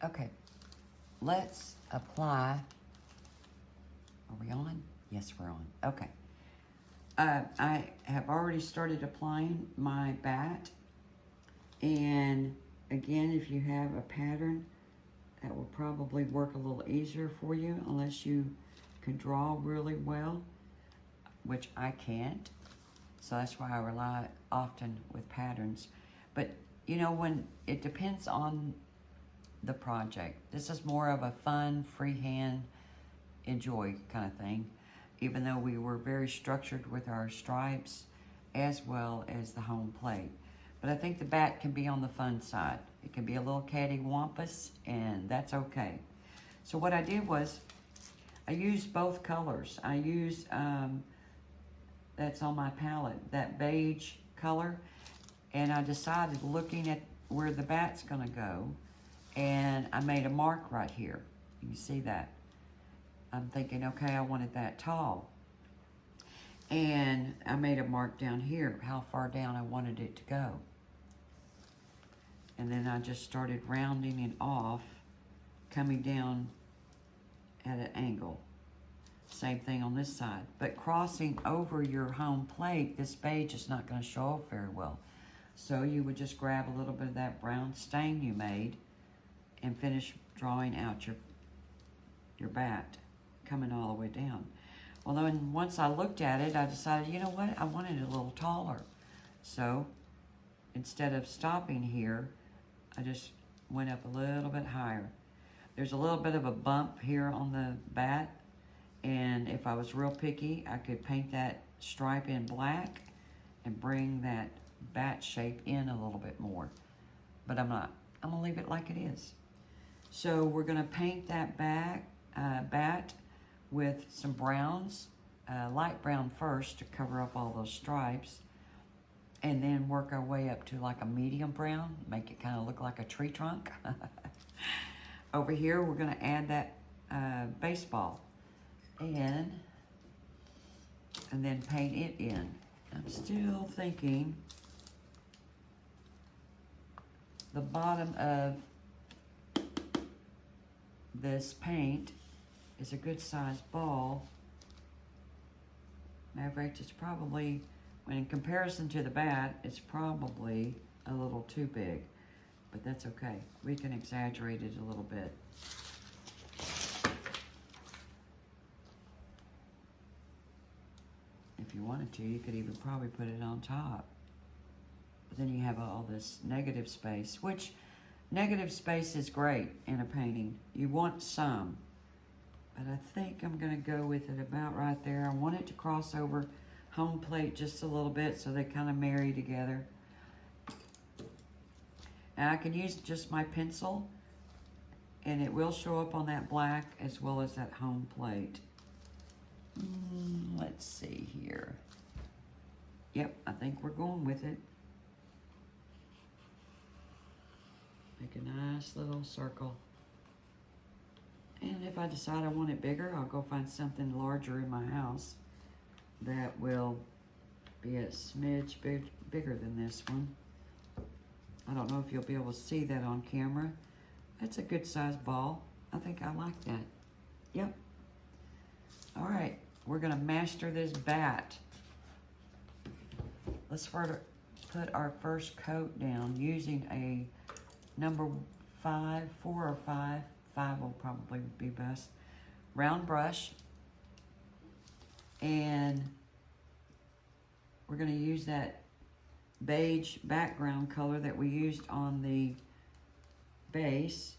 Okay, let's apply. Are we on? Yes, we're on. Okay. I have already started applying my bat. And again, if you have a pattern, that will probably work a little easier for you unless you can draw really well, which I can't. So that's why I rely often with patterns. But you know, when it depends on the project. This is more of a fun, freehand, enjoy kind of thing, even though we were very structured with our stripes as well as the home plate. But I think the bat can be on the fun side. It can be a little cattywampus, and that's okay. So what I did was, I used both colors. I used, that's on my palette, that beige color, and I decided, looking at where the bat's gonna go, and I made a mark right here. You can see that. I'm thinking, okay, I wanted that tall. And I made a mark down here, how far down I wanted it to go. And then I just started rounding it off, coming down at an angle. Same thing on this side. But crossing over your home plate, this beige is not going to show up very well. So you would just grab a little bit of that brown stain you made and finish drawing out your bat, coming all the way down. Well, then once I looked at it, I decided, you know what, I wanted it a little taller. So instead of stopping here, I just went up a little bit higher. There's a little bit of a bump here on the bat, and if I was real picky, I could paint that stripe in black and bring that bat shape in a little bit more. But I'm not. I'm gonna leave it like it is. So we're gonna paint that bat with some browns, light brown first to cover up all those stripes, and then work our way up to like a medium brown, make it kind of look like a tree trunk. Over here, we're gonna add that baseball and then paint it in. I'm still thinking the bottom of this paint is a good sized ball. Matter of fact, it's probably, when in comparison to the bat, it's probably a little too big, but that's okay. We can exaggerate it a little bit. If you wanted to, you could even probably put it on top. But then you have all this negative space, which negative space is great in a painting. You want some, but I think I'm gonna go with it about right there. I want it to cross over home plate just a little bit so they kind of marry together. And I can use just my pencil, and it will show up on that black as well as that home plate. Let's see here. Yep, I think we're going with it. Make a nice little circle. And if I decide I want it bigger, I'll go find something larger in my house that will be a smidge bigger than this one. I don't know if you'll be able to see that on camera. That's a good sized ball. I think I like that. Yep. All right, we're gonna master this bat. Let's put our first coat down using a number 5, 4 or 5. 5 will probably be best. Round brush. And we're gonna use that beige background color that we used on the base.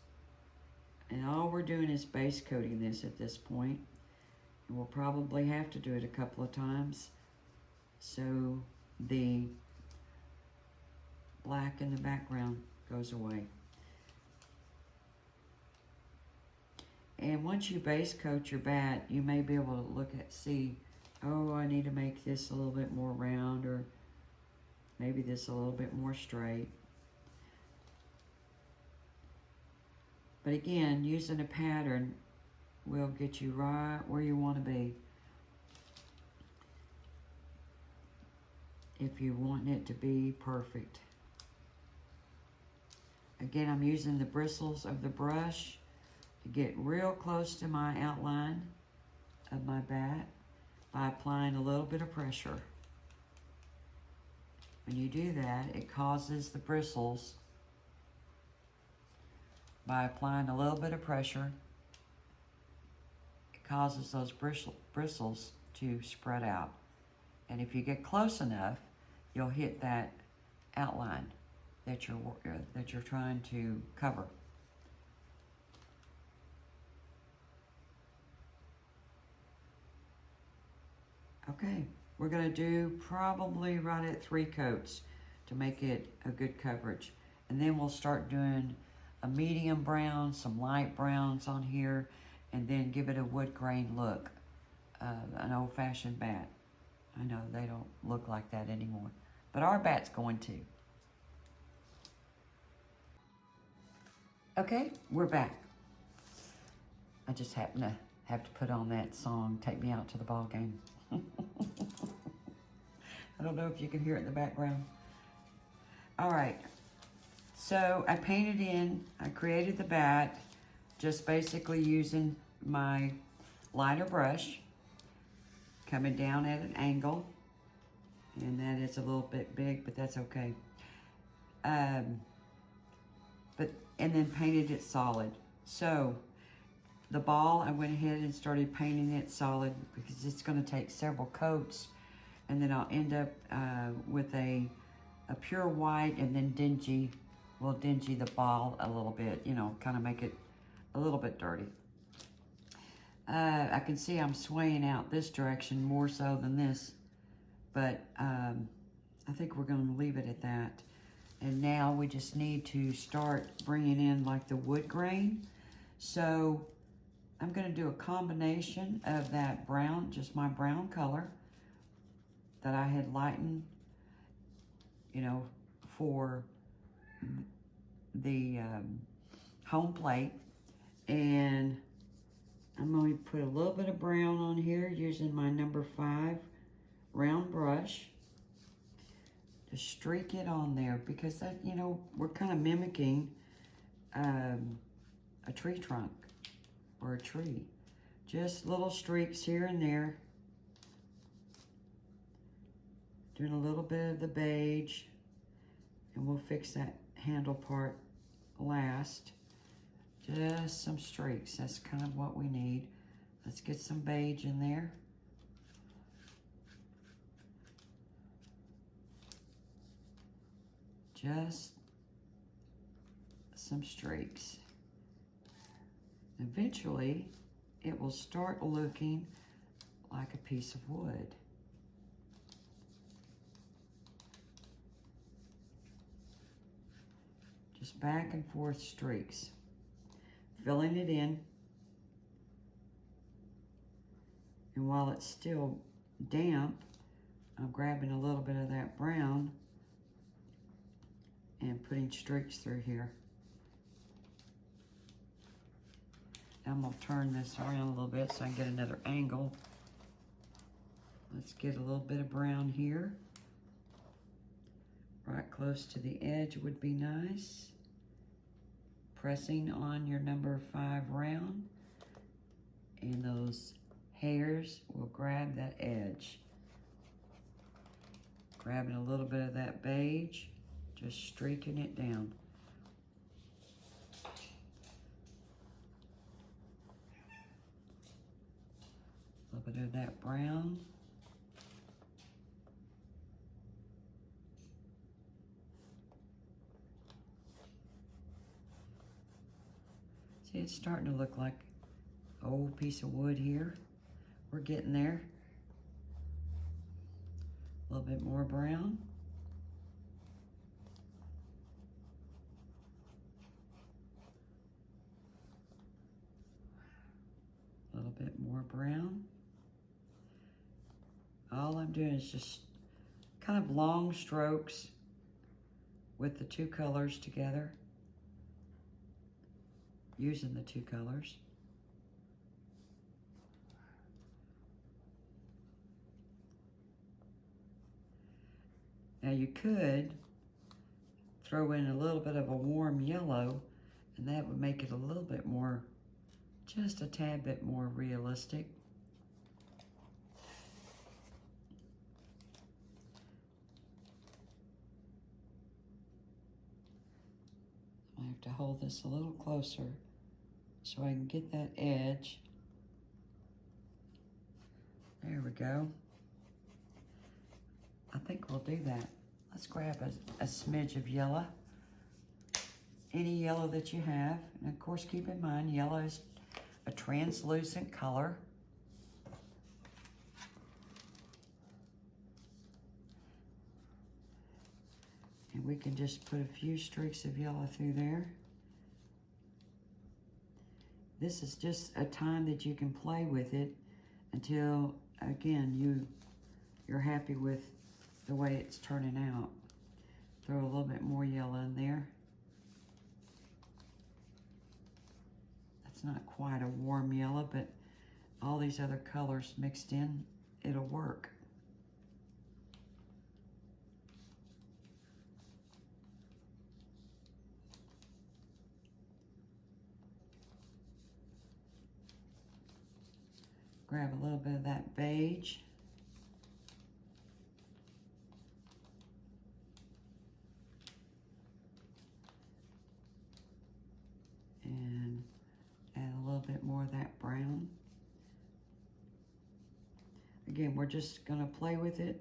And all we're doing is base coating this at this point. And we'll probably have to do it a couple of times so the black in the background goes away. And once you base coat your bat, you may be able to see, oh, I need to make this a little bit more round, or maybe this a little bit more straight. But again, using a pattern will get you right where you want to be. If you want it to be perfect. Again, I'm using the bristles of the brush to get real close to my outline of my bat by applying a little bit of pressure. When you do that, it causes the bristles, by applying a little bit of pressure, it causes those bristles to spread out. And if you get close enough, you'll hit that outline that you're trying to cover. Okay, we're gonna do probably right at 3 coats to make it a good coverage. And then we'll start doing a medium brown, some light browns on here, and then give it a wood grain look, an old-fashioned bat. I know they don't look like that anymore, but our bat's going to. Okay, we're back. I just happen to have to put on that song, Take Me Out to the Ball Game. I don't know if you can hear it in the background. All right, so I painted in, I created the bat, just basically using my lighter brush, coming down at an angle, and that is a little bit big, but that's okay. And then painted it solid. So the ball, I went ahead and started painting it solid because it's gonna take several coats, and then I'll end up with a pure white, and then we'll dingy the ball a little bit, you know, kind of make it a little bit dirty. I can see I'm swaying out this direction more so than this, but I think we're gonna leave it at that. And now we just need to start bringing in like the wood grain. So I'm gonna do a combination of that brown, just my brown color that I had lightened, you know, for the home plate. And I'm going to put a little bit of brown on here using my number 5 round brush to streak it on there, because that, you know, we're kind of mimicking a tree trunk or a tree. Just little streaks here and there. Doing a little bit of the beige, and we'll fix that handle part last. Just some streaks, that's kind of what we need. Let's get some beige in there. Just some streaks. Eventually, it will start looking like a piece of wood. Just back and forth streaks. Filling it in. And while it's still damp, I'm grabbing a little bit of that brown and putting streaks through here. I'm gonna turn this around a little bit so I can get another angle. Let's get a little bit of brown here. Right close to the edge would be nice. Pressing on your number 5 round, and those hairs will grab that edge. Grabbing a little bit of that beige, just streaking it down. A little bit of that brown. See, it's starting to look like an old piece of wood here. We're getting there. A little bit more brown. A little bit more brown. All I'm doing is just kind of long strokes with the 2 colors together. Using the 2 colors. Now you could throw in a little bit of a warm yellow, and that would make it a little bit more, just a tad bit more realistic. I have to hold this a little closer so I can get that edge. There we go. I think we'll do that. Let's grab a smidge of yellow. Any yellow that you have. And of course, keep in mind, yellow is a translucent color. And we can just put a few streaks of yellow through there. This is just a time that you can play with it until, again, you're happy with the way it's turning out. Throw a little bit more yellow in there. That's not quite a warm yellow, but all these other colors mixed in, it'll work. Grab a little bit of that beige. And add a little bit more of that brown. Again, we're just gonna play with it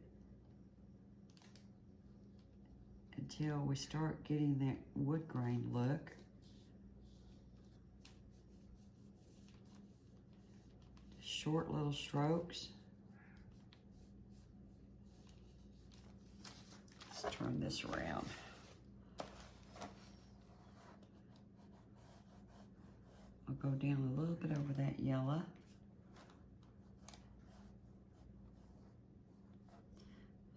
until we start getting that wood grain look. Short little strokes. Let's turn this around. I'll go down a little bit over that yellow.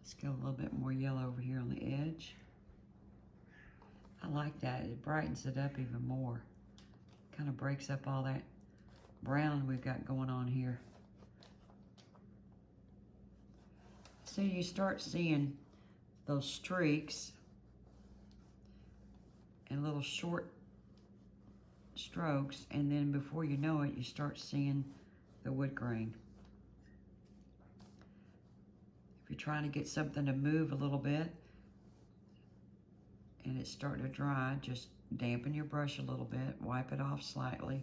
Let's go a little bit more yellow over here on the edge. I like that. It brightens it up even more. Kind of breaks up all that brown we've got going on here. So you start seeing those streaks and little short strokes, and then before you know it, you start seeing the wood grain. If you're trying to get something to move a little bit and it's starting to dry, just dampen your brush a little bit, wipe it off slightly.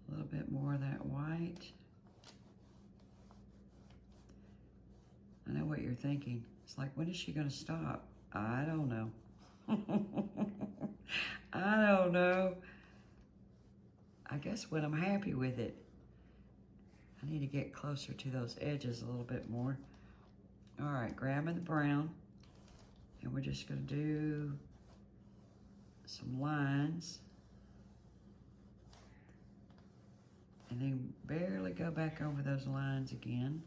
A little bit more of that white. I know what you're thinking. It's like, when is she gonna stop? I don't know. I don't know. I guess when I'm happy with it. I need to get closer to those edges a little bit more. All right, grabbing the brown, and we're just gonna do some lines. And then barely go back over those lines again.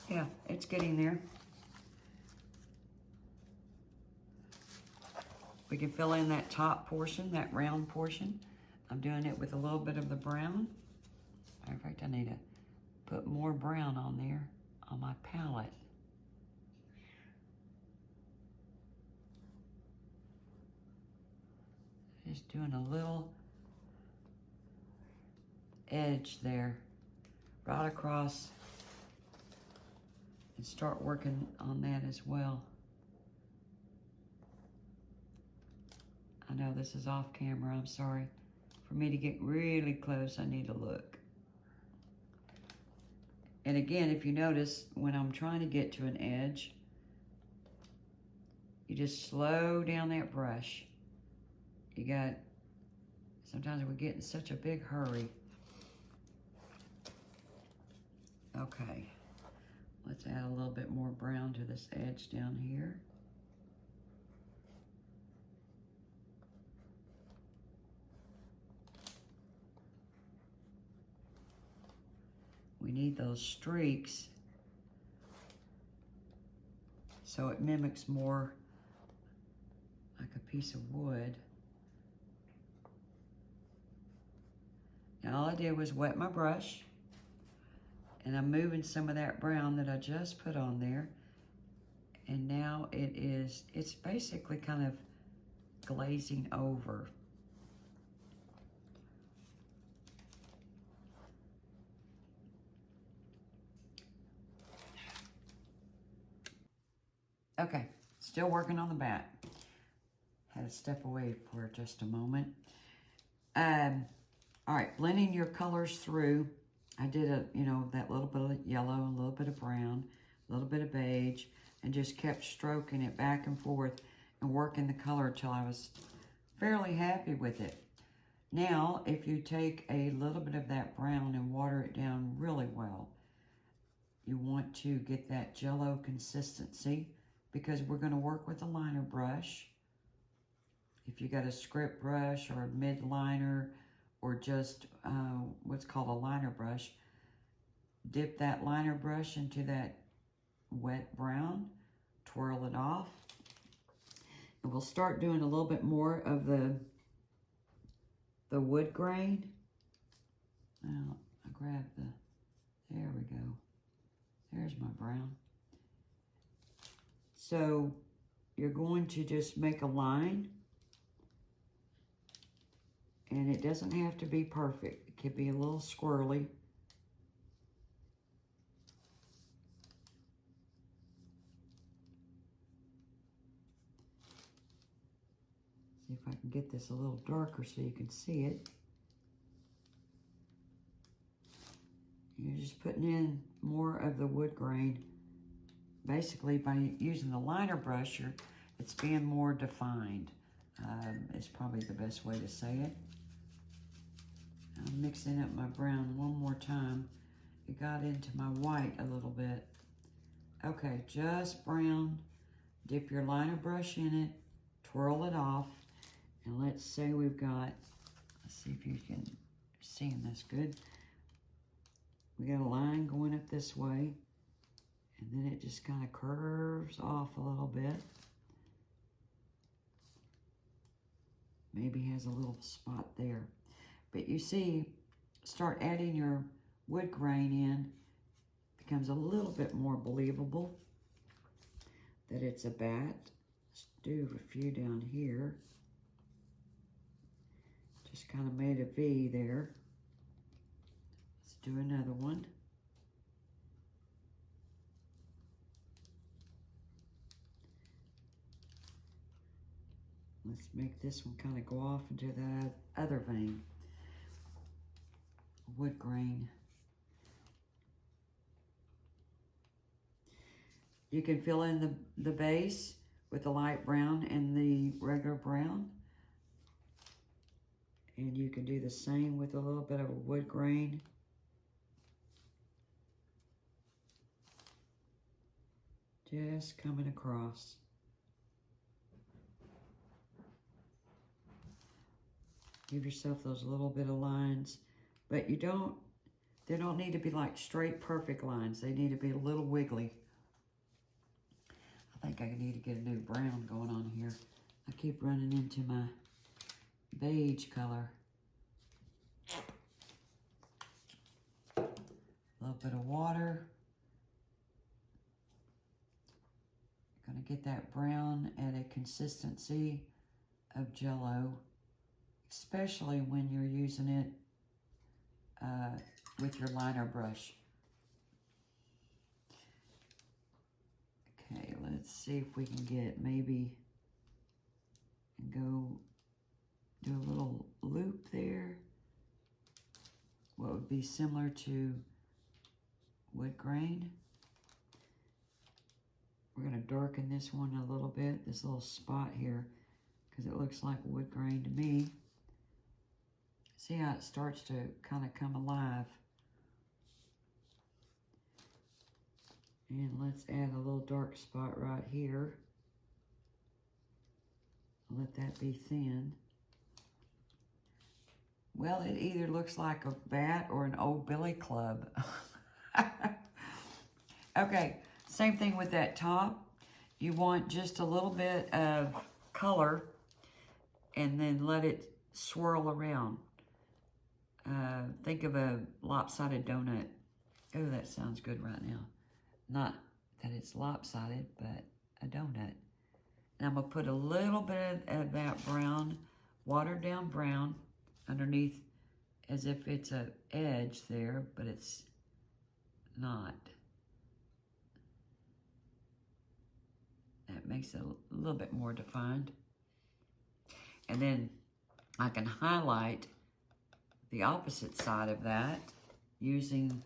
Yeah, it's getting there. We can fill in that top portion, that round portion. I'm doing it with a little bit of the brown. In fact, I need to put more brown on there on my palette. Just doing a little edge there, right across, and start working on that as well. I know this is off camera, I'm sorry. For me to get really close, I need to look. And again, if you notice, when I'm trying to get to an edge, you just slow down that brush. Sometimes we get in such a big hurry. Okay, let's add a little bit more brown to this edge down here. We need those streaks so it mimics more like a piece of wood. Now all I did was wet my brush, and I'm moving some of that brown that I just put on there. And now it's basically kind of glazing over. Okay, still working on the bat. Had to step away for just a moment. All right, blending your colors through. I did that little bit of yellow, a little bit of brown, a little bit of beige, and just kept stroking it back and forth and working the color till I was fairly happy with it. Now, if you take a little bit of that brown and water it down really well, you want to get that jello consistency, because we're going to work with a liner brush. If you got a script brush or a mid liner or just what's called a liner brush, dip that liner brush into that wet brown, twirl it off, and we'll start doing a little bit more of the wood grain. Now, I grab there we go. There's my brown. So you're going to just make a line, and it doesn't have to be perfect. It could be a little squirrely. See if I can get this a little darker so you can see it. You're just putting in more of the wood grain. Basically, by using the liner brush, it's being more defined. Is probably the best way to say it. I'm mixing up my brown one more time. It got into my white a little bit. Okay, just brown. Dip your liner brush in it, twirl it off, and let's say we've got, let's see if you can see this good. We got a line going up this way, and then it just kind of curves off a little bit. Maybe has a little spot there. But you see, start adding your wood grain in, becomes a little bit more believable that it's a bat. Let's do a few down here. Just kind of made a V there. Let's do another one. Let's make this one kind of go off into that other vein. Wood grain. You can fill in the base with the light brown and the regular brown. And you can do the same with a little bit of a wood grain. Just coming across. Give yourself those little bit of lines, but they don't need to be like straight perfect lines. They need to be a little wiggly. I think I need to get a new brown going on here. I keep running into my beige color. A little bit of water. Gonna get that brown at a consistency of Jell-O, especially when you're using it with your liner brush. Okay, let's see if we can get maybe and go do a little loop there. What would be similar to wood grain. We're going to darken this one a little bit, this little spot here, because it looks like wood grain to me. See how it starts to kind of come alive. And let's add a little dark spot right here. Let that be thin. Well, it either looks like a bat or an old billy club. Okay, same thing with that top. You want just a little bit of color and then let it swirl around. Think of a lopsided donut. Oh, that sounds good right now. Not that it's lopsided, but a donut. And I'm going to put a little bit of that brown, watered down brown, underneath as if it's an edge there, but it's not. That makes it a little bit more defined. And then I can highlight the opposite side of that using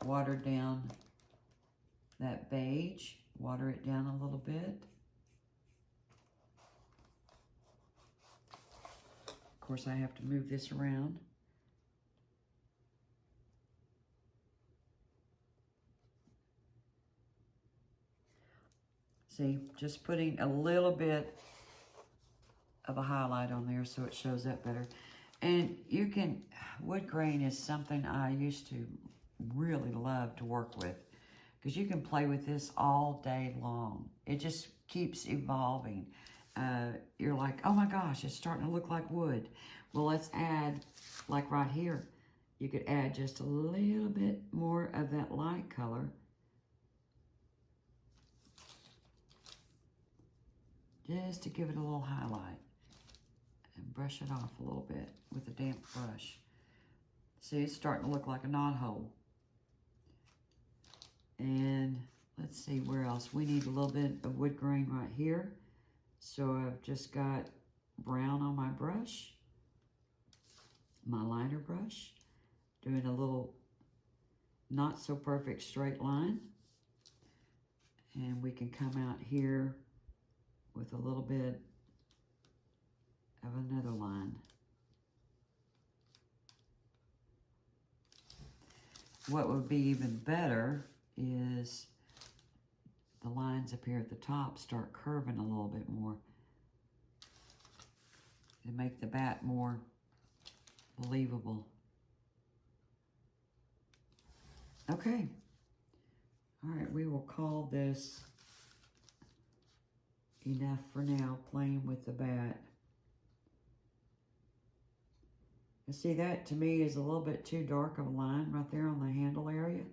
watered down that beige. Water it down a little bit. Of course, I have to move this around. See, just putting a little bit of a highlight on there so it shows up better. And you can, wood grain is something I used to really love to work with, because you can play with this all day long. It just keeps evolving. You're like, oh my gosh, it's starting to look like wood. Well, let's add, like right here, you could add just a little bit more of that light color. Just to give it a little highlight. And brush it off a little bit with a damp brush. See, it's starting to look like a knothole. And let's see where else. We need a little bit of wood grain right here. So I've just got brown on my brush, my liner brush, doing a little not so perfect straight line. And we can come out here with a little bit of another line. What would be even better is the lines up here at the top start curving a little bit more to make the bat more believable. Okay. All right, we will call this enough for now, playing with the bat. And see, that to me is a little bit too dark of a line right there on the handle area.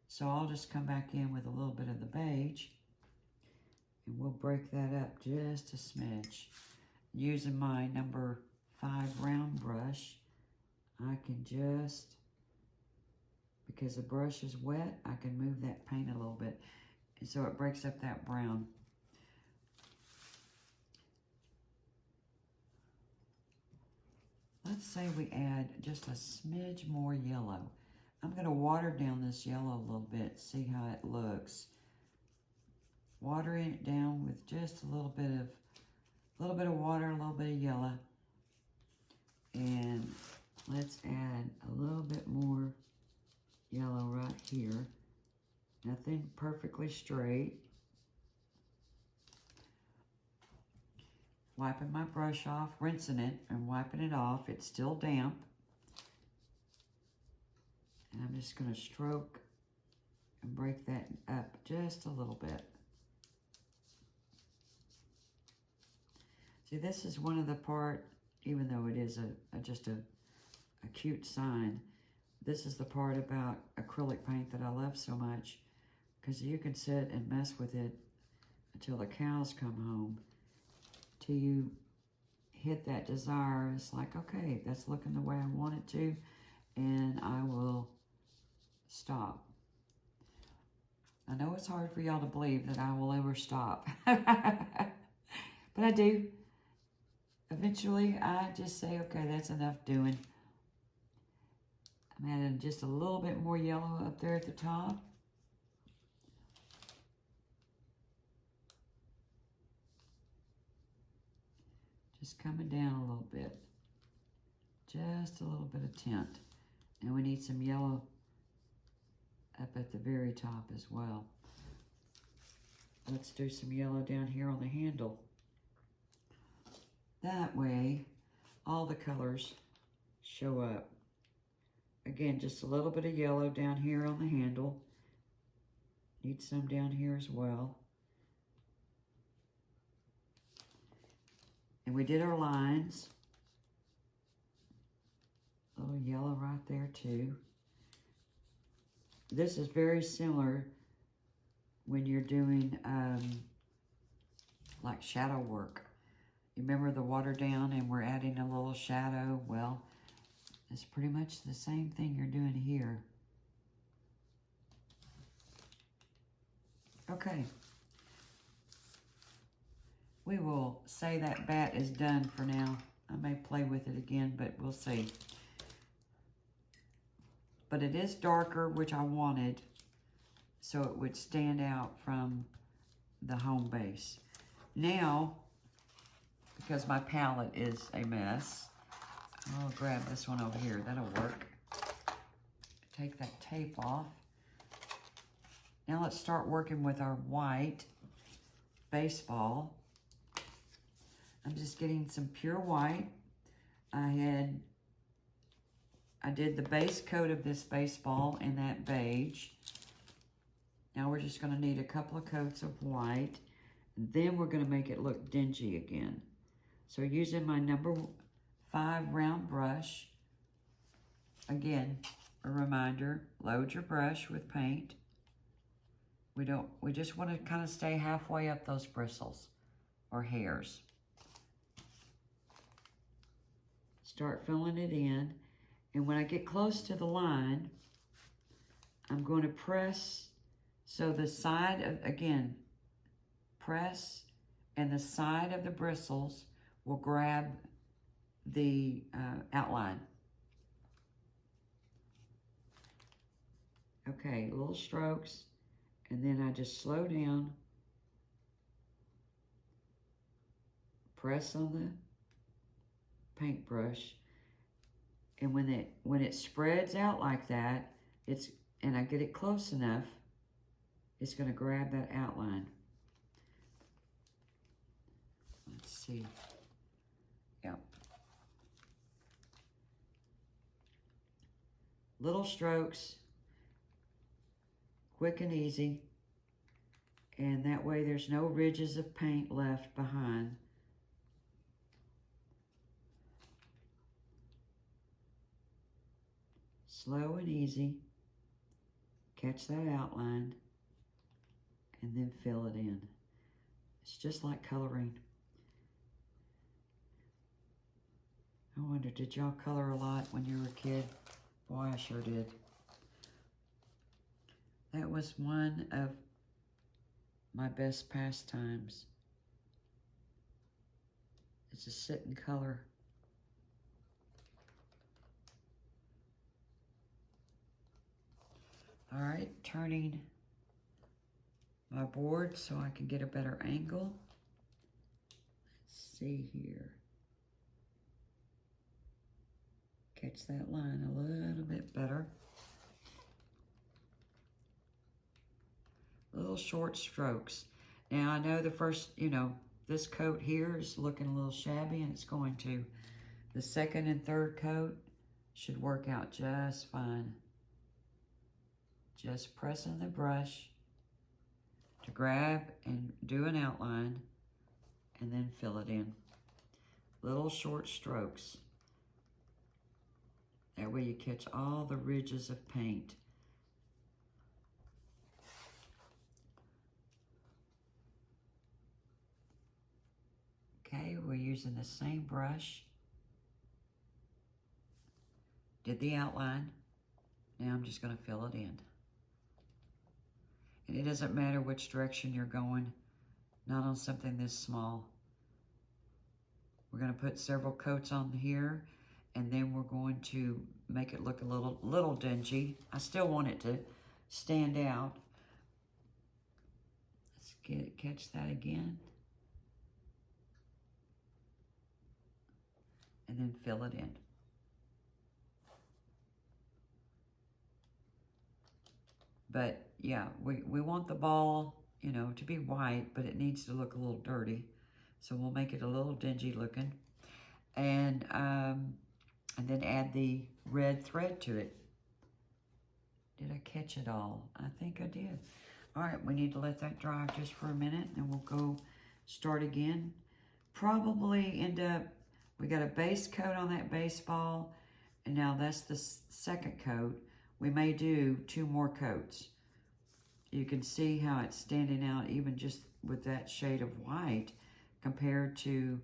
So I'll just come back in with a little bit of the beige, and we'll break that up just a smidge. Using my number 5 round brush, I can just, because the brush is wet, I can move that paint a little bit. And so it breaks up that brown. Let's say we add just a smidge more yellow. I'm going to water down this yellow a little bit, see how it looks. Watering it down with just a little bit of water, a little bit of yellow. And let's add a little bit more yellow right here. Nothing perfectly straight. Wiping my brush off, rinsing it and wiping it off. It's still damp. And I'm just going to stroke and break that up just a little bit. See, this is one of the part, even though it is just a cute sign, this is the part about acrylic paint that I love so much, because you can sit and mess with it until the cows come home, till you hit that desire. It's like, okay, that's looking the way I want it to, and I will stop. I know it's hard for y'all to believe that I will ever stop, but I do. Eventually, I just say, okay, that's enough doing. I'm adding just a little bit more yellow up there at the top. Just coming down a little bit. Just a little bit of tint. And we need some yellow up at the very top as well. Let's do some yellow down here on the handle. That way, all the colors show up. Again, just a little bit of yellow down here on the handle. Need some down here as well. And we did our lines. A little yellow right there too. This is very similar when you're doing like shadow work. You remember the water down and we're adding a little shadow? Well, it's pretty much the same thing you're doing here. Okay. We will say that bat is done for now. I may play with it again, but we'll see. But it is darker, which I wanted, so it would stand out from the home base. Now, because my palette is a mess, I'll grab this one over here. That'll work. Take that tape off. Now let's start working with our white baseball. I'm just getting some pure white. I did the base coat of this baseball in that beige. Now we're just gonna need a couple of coats of white. And then we're gonna make it look dingy again. So using my number 5 round brush, again, a reminder, load your brush with paint. We just wanna kind of stay halfway up those bristles or hairs. Start filling it in. And when I get close to the line, I'm going to press, so the side of, again, press, and the side of the bristles will grab the outline. Okay, little strokes, and then I just slow down, press on the paintbrush. And when it spreads out like that, and I get it close enough, it's going to grab that outline. Let's see. Yep. Little strokes, quick and easy. And that way there's no ridges of paint left behind. Slow and easy, catch that outline, and then fill it in. It's just like coloring. I wonder, did y'all color a lot when you were a kid? Boy, I sure did. That was one of my best pastimes. It's to sit and color. All right, turning my board so I can get a better angle. Let's see here. Catch that line a little bit better. Little short strokes. Now I know the first, this coat here is looking a little shabby, and it's going to. The second and third coat should work out just fine. Just pressing the brush to grab and do an outline, and then fill it in. Little short strokes. That way you catch all the ridges of paint. Okay, we're using the same brush. Did the outline. Now I'm just going to fill it in. And it doesn't matter which direction you're going, not on something this small. We're going to put several coats on here, and then we're going to make it look a little dingy. I still want it to stand out. Let's catch that again. And then fill it in. But yeah, we want the ball, to be white, but it needs to look a little dirty. So we'll make it a little dingy looking. And then add the red thread to it. Did I catch it all? I think I did. All right, we need to let that dry just for a minute, and we'll go start again probably end up, we got a base coat on that baseball, and now that's the second coat. We may do 2 more coats. You can see how it's standing out even just with that shade of white compared to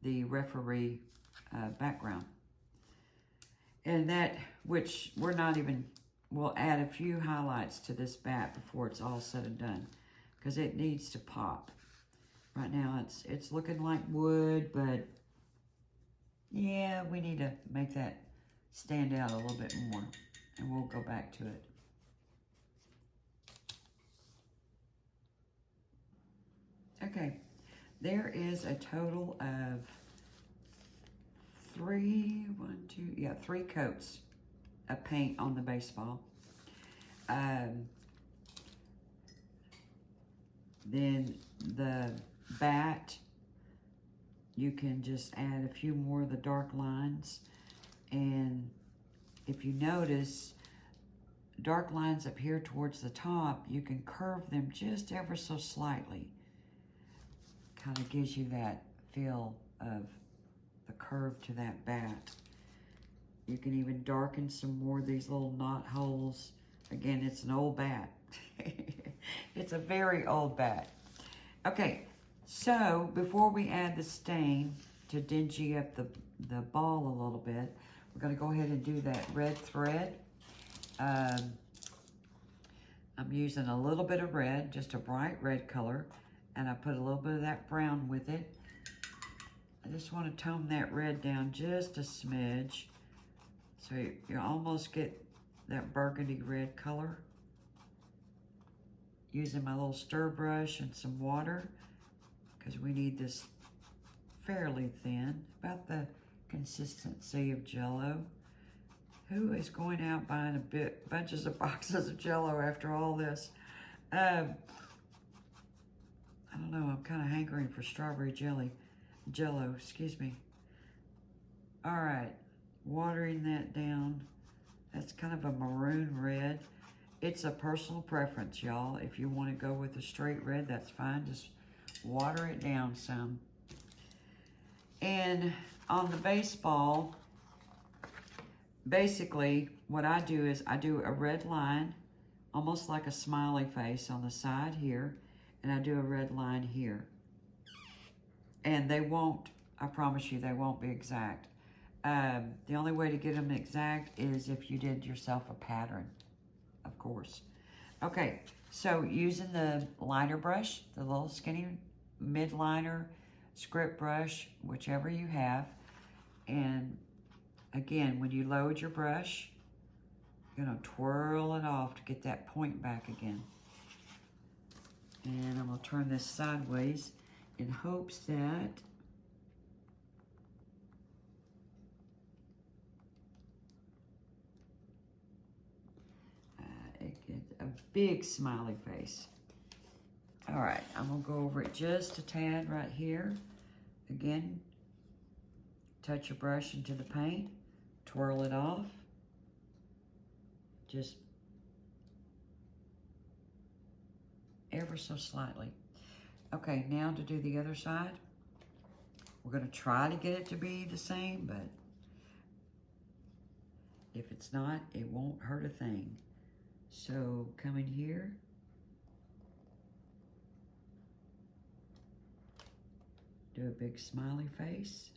the referee background. And that, which we're not even, we'll add a few highlights to this bat before it's all said and done, because it needs to pop. Right now it's looking like wood, but yeah, we need to make that stand out a little bit more, and we'll go back to it. Okay, there is a total of 3 coats of paint on the baseball. Then the bat, you can just add a few more of the dark lines. And if you notice, dark lines up here towards the top, you can curve them just ever so slightly. Kind of gives you that feel of the curve to that bat. You can even darken some more of these little knot holes. Again, it's an old bat. It's a very old bat. Okay, so before we add the stain to dingy up the ball a little bit, we're going to go ahead and do that red thread. I'm using a little bit of red, just a bright red color, and I put a little bit of that brown with it. I just want to tone that red down just a smidge, so you almost get that burgundy red color. Using my little stir brush and some water, because we need this fairly thin, about the consistency of Jell-O. Who is going out buying bunches of boxes of Jell-O after all this? I don't know, I'm kind of hankering for strawberry Jell-O, excuse me. All right, watering that down. That's kind of a maroon red. It's a personal preference, y'all. If you want to go with a straight red, that's fine. Just water it down some. And on the baseball, basically what I do is I do a red line, almost like a smiley face on the side here, and I do a red line here. And they won't, I promise you, they won't be exact. The only way to get them exact is if you did yourself a pattern, of course. Okay, so using the liner brush, the little skinny mid liner, script brush, whichever you have. And again, when you load your brush, you're gonna twirl it off to get that point back again. And I'm gonna turn this sideways in hopes that it gets a big smiley face. All right, I'm gonna go over it just a tad right here. Again, touch your brush into the paint, twirl it off. Just ever so slightly. Okay, now to do the other side. We're gonna try to get it to be the same, but if it's not, it won't hurt a thing. So come in here. Do a big smiley face.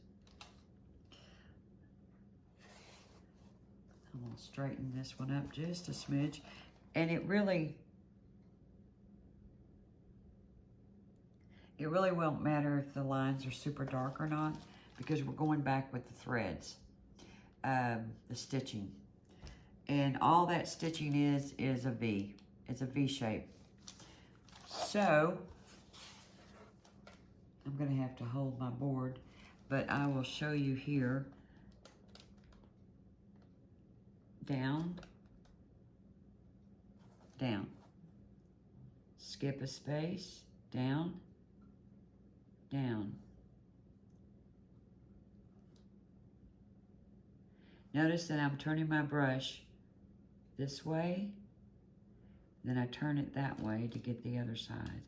I'm gonna straighten this one up just a smidge. And it really won't matter if the lines are super dark or not, because we're going back with the threads, the stitching. And all that stitching is a V. It's a V shape. So, I'm gonna have to hold my board, but I will show you here. Down, down. Skip a space, down, down. Notice that I'm turning my brush this way, then I turn it that way to get the other side.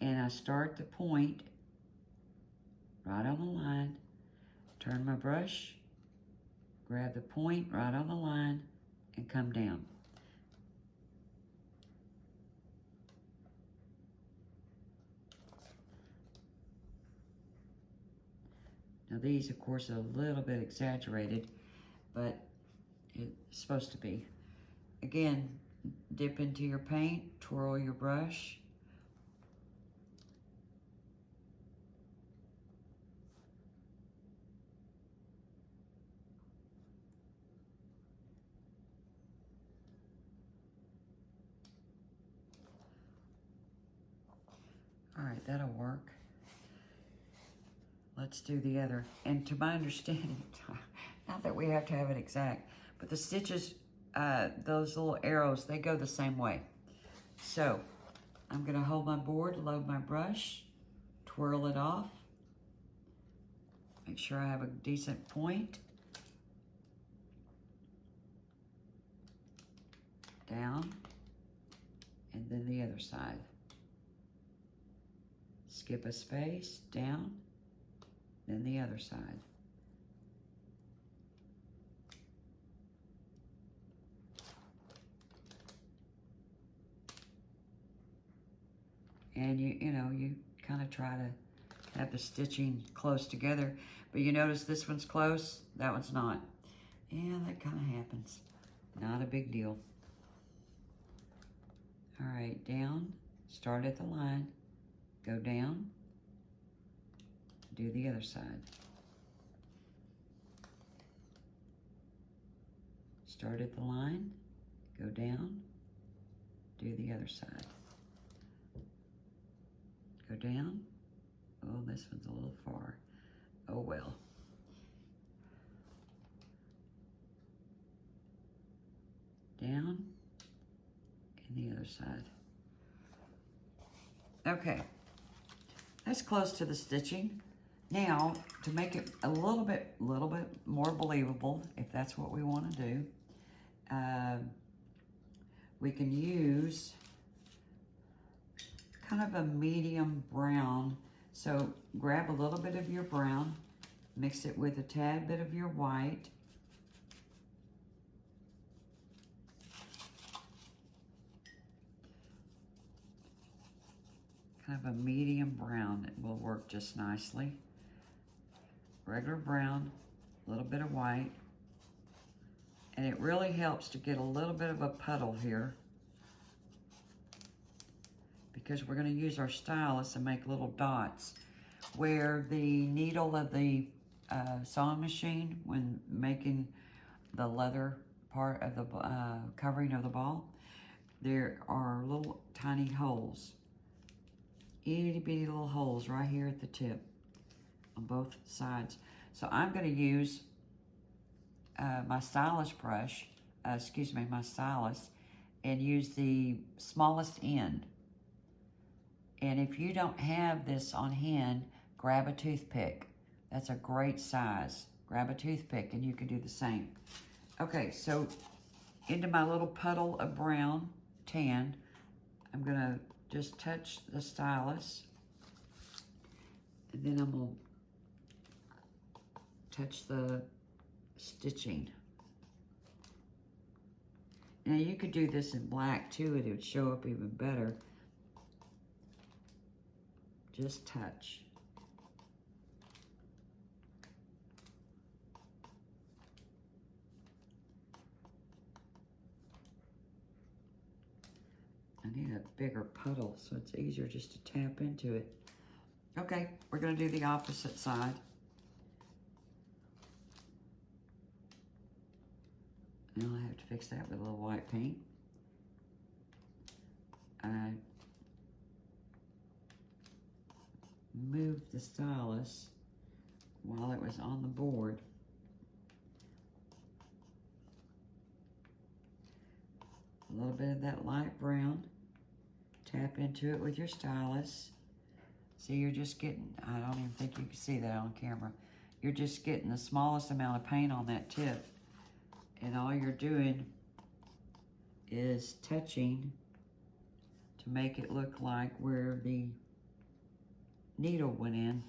And I start the point right on the line, turn my brush, grab the point right on the line, and come down. Now these, of course, are a little bit exaggerated, but it's supposed to be. Again, dip into your paint, twirl your brush. All right, that'll work. Let's do the other. And to my understanding, not that we have to have it exact, but the stitches, those little arrows, they go the same way. So I'm gonna hold my board, load my brush, twirl it off, make sure I have a decent point. Down, and then the other side. Skip a space, down, then the other side. And you know, you kind of try to have the stitching close together, but you notice this one's close, that one's not. Yeah, that kind of happens. Not a big deal. All right, down, start at the line, go down, do the other side. Start at the line, go down, do the other side. Go down. Oh, this one's a little far. Oh well. Down, and the other side. Okay, that's close to the stitching. Now, to make it a little bit more believable, if that's what we want to do, we can use kind of a medium brown. So grab a little bit of your brown, mix it with a tad bit of your white, kind of a medium brown. It will work just nicely. Regular brown, a little bit of white, and it really helps to get a little bit of a puddle here because we're going to use our stylus and make little dots where the needle of the sewing machine, when making the leather part of the covering of the ball, there are little tiny holes, itty bitty little holes right here at the tip on both sides. So I'm going to use my stylus brush, my stylus, and use the smallest end. And if you don't have this on hand, grab a toothpick. That's a great size. Grab a toothpick and you can do the same. Okay, so into my little puddle of brown, tan, I'm gonna just touch the stylus. And then I'm gonna touch the stitching. Now you could do this in black too, it would show up even better. Just touch. I need a bigger puddle so it's easier just to tap into it. Okay, we're gonna do the opposite side. Now I have to fix that with a little white paint. I moved the stylus while it was on the board. A little bit of that light brown. Tap into it with your stylus. See, you're just getting, I don't even think you can see that on camera. You're just getting the smallest amount of paint on that tip. And all you're doing is touching to make it look like where the needle went in.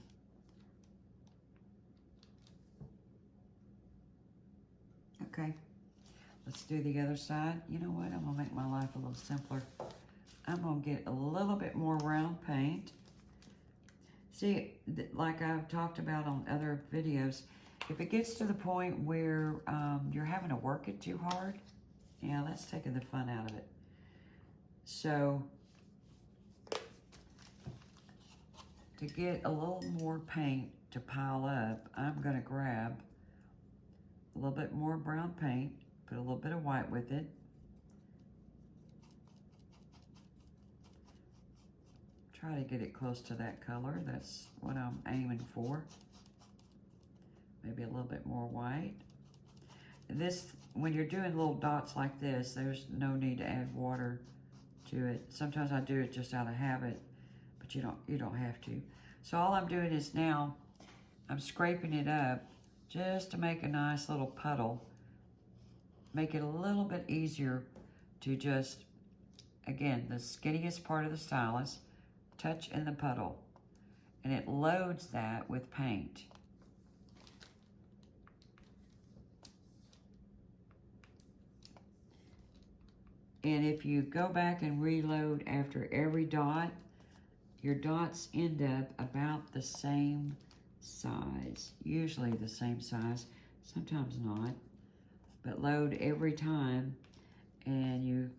Okay, let's do the other side. You know what? I'm gonna make my life a little simpler. I'm gonna get a little bit more round paint. See, like I've talked about on other videos, if it gets to the point where you're having to work it too hard, yeah, that's taking the fun out of it. So, to get a little more paint to pile up, I'm gonna grab a little bit more brown paint, put a little bit of white with it. Try to get it close to that color. That's what I'm aiming for. Maybe a little bit more white. This, when you're doing little dots like this, there's no need to add water to it. Sometimes I do it just out of habit, but you don't have to. So all I'm doing is now, I'm scraping it up just to make a nice little puddle. Make it a little bit easier to just, again, the skinniest part of the stylus, touch in the puddle, and it loads that with paint. And if you go back and reload after every dot, your dots end up about the same size, usually the same size, sometimes not, but load every time and you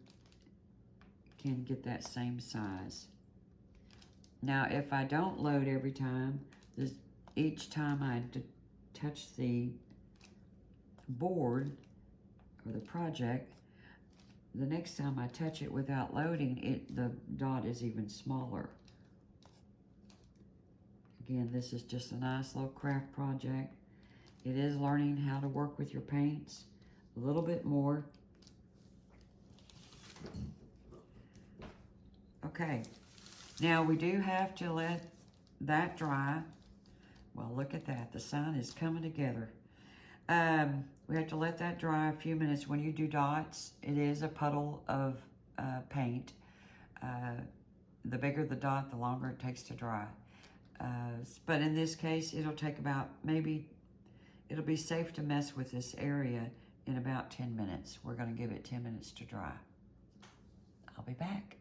can get that same size. Now, if I don't load every time, each time I touch the board or the project, the next time I touch it without loading, the dot is even smaller. Again, this is just a nice little craft project. It is learning how to work with your paints a little bit more. Okay, now we do have to let that dry. Well, look at that, the sun is coming together. We have to let that dry a few minutes. When you do dots, it is a puddle of paint. The bigger the dot, the longer it takes to dry. But in this case, it'll take about, maybe, it'll be safe to mess with this area in about 10 minutes. We're gonna give it 10 minutes to dry. I'll be back.